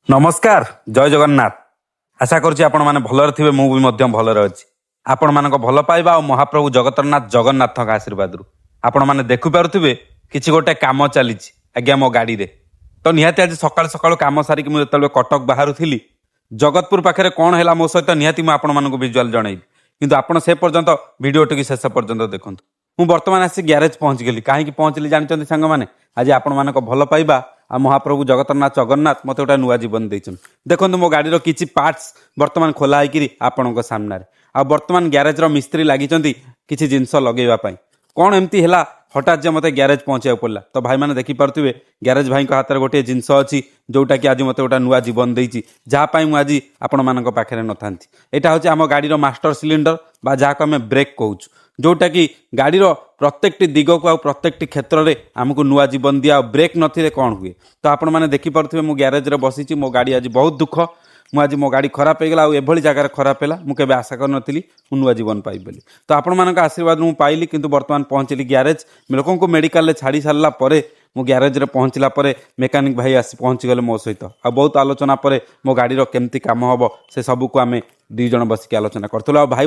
नमस्कार जय जगन्नाथ। आशा करुच्ची आपण मैंने भलर थे मुझे भलर अच्छी आपण मान भल पाइबा और महाप्रभु जगतरनाथ जगन्नाथ आशीर्वाद आपण मैंने देखिपे किसी गोटे कम चली आज्ञा मो गाड़ी रे तो निहाती आज सकाल सकाल कम सारिक मुझे कटक बाहर थी जगतपुर पाखे कौन है मो सहित निहाती मुझे विजुआल जनइबी किंतु आपण से पर्यंत भिडियोटी शेष पर्यंत देखूँ ମୁଁ ବର୍ତ୍ତମାନ ଆସି ଗ୍ୟାରେଜ ପହଞ୍ଚିଗଲି। କାହିଁକି ପହଞ୍ଚିଲି ଜାଣିଛନ୍ତି ସାଙ୍ଗମାନେ? ଆଜି ଆପଣମାନଙ୍କ ଭଲ ପାଇବା ଆଉ ମହାପ୍ରଭୁ ଜଗତରନାଥ ଜଗନ୍ନାଥ ମୋତେ ଗୋଟେ ନୂଆ ଜୀବନ ଦେଇଛନ୍ତି। ଦେଖନ୍ତୁ ମୋ ଗାଡ଼ିର କିଛି ପାର୍ଟସ୍ ବର୍ତ୍ତମାନ ଖୋଲା ହେଇକିରି ଆପଣଙ୍କ ସାମ୍ନାରେ। ଆଉ ବର୍ତ୍ତମାନ ଗ୍ୟାରେଜର ମିସ୍ତ୍ରୀ ଲାଗିଛନ୍ତି କିଛି ଜିନିଷ ଲଗେଇବା ପାଇଁ। କ'ଣ ଏମିତି ହେଲା ହଠାତ୍ ଯେ ମୋତେ ଗ୍ୟାରେଜ ପହଞ୍ଚିବାକୁ ପଡ଼ିଲା? ତ ଭାଇମାନେ ଦେଖିପାରୁଥିବେ ଗ୍ୟାରେଜ ଭାଇଙ୍କ ହାତରେ ଗୋଟିଏ ଜିନିଷ ଅଛି ଯେଉଁଟାକି ଆଜି ମୋତେ ଗୋଟେ ନୂଆ ଜୀବନ ଦେଇଛି, ଯାହା ପାଇଁ ମୁଁ ଆଜି ଆପଣମାନଙ୍କ ପାଖରେ ନଥାନ୍ତି। ଏଇଟା ହେଉଛି ଆମ ଗାଡ଼ିର ମାଷ୍ଟର ସିଲିଣ୍ଡର ବା ଯାହାକୁ ଆମେ ବ୍ରେକ୍ କହୁଛୁ, जोटाकि गाड़ी प्रत्येकटी दिगक आ प्रत्येकटी क्षेत्र में आमको नुआ जीवन दिया। ब्रेक नथिले कौन हुए तो आपण मैंने देखिपे मु ग्यारेज रे बसी मो गाड़ी आज बहुत दुख मुझे मो गाड़ी खराब हो गला एभली जगार खराब है मुझे आशा करी नुआ जीवन पाइब बोली। तो आपण मान आशीर्वाद मुझे पाइली किंतु बर्तमान पहुँचली ग्यारेज लोक मेडिकल छाड़ी सारा पर मु ग्यारेज रे पहुँचला पर मेकानिक भाई आसी पहुँची गले मो सहित आ बहुत आलोचना पर मो गाड़ीर केमती काम हम से सबको आम दुई जन बसिक आलोचना करूँ। भाई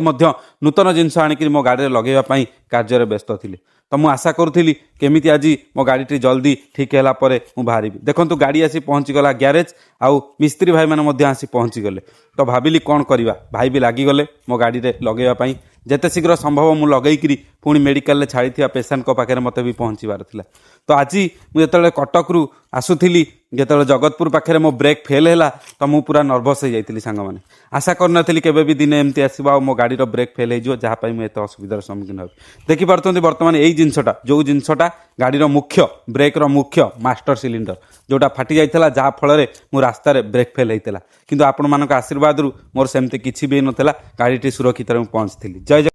नूतन जिनस आणिक मो गाड़ी लगेवाई कार्य व्यस्त थे तो मुझे आशा करूली केमी आज मो गाड़ी जल्दी ठीक है मुझे बाहरी। देखो गाड़ी आसी पहुँचीगला ग्यारेज आउ मिस्त्री भाई मैंने आसी पहुँची गले तो भाविली कौन करवा भाई भी लगिगले मो गाड़ी लगेवाई जिते शीघ्र संभव मुझे लगेकरी पुणी मेडिकल छाड़ी पेसेंट पाखे मत भी पहुँचबार था। तो आज मुझे कटक आसुली जो जगतपुर पाखे मो ब्रेक फेल है तो मुझे पूरा नर्भस हो जाती सांग मैंने आशा करनी केवे भी दिने एमती आसो मो गाड़ी ब्रेक फेल हो जहाँपाई मुझे असुविधार सम्मुखीन हो। देखिपे बर्तमान यही जिनसटा जो जिनसटा गाड़ी मुख्य ब्रेक्र मुख्य मास्टर सिलिंडर जोटा फाटी जाता जहाँफल मो रास्तार ब्रेक फेल होता किंतु आपण मान आशीर्वाद मोर सेमती किसी भी नाला गाड़ी सुरक्षित पहुँची। जय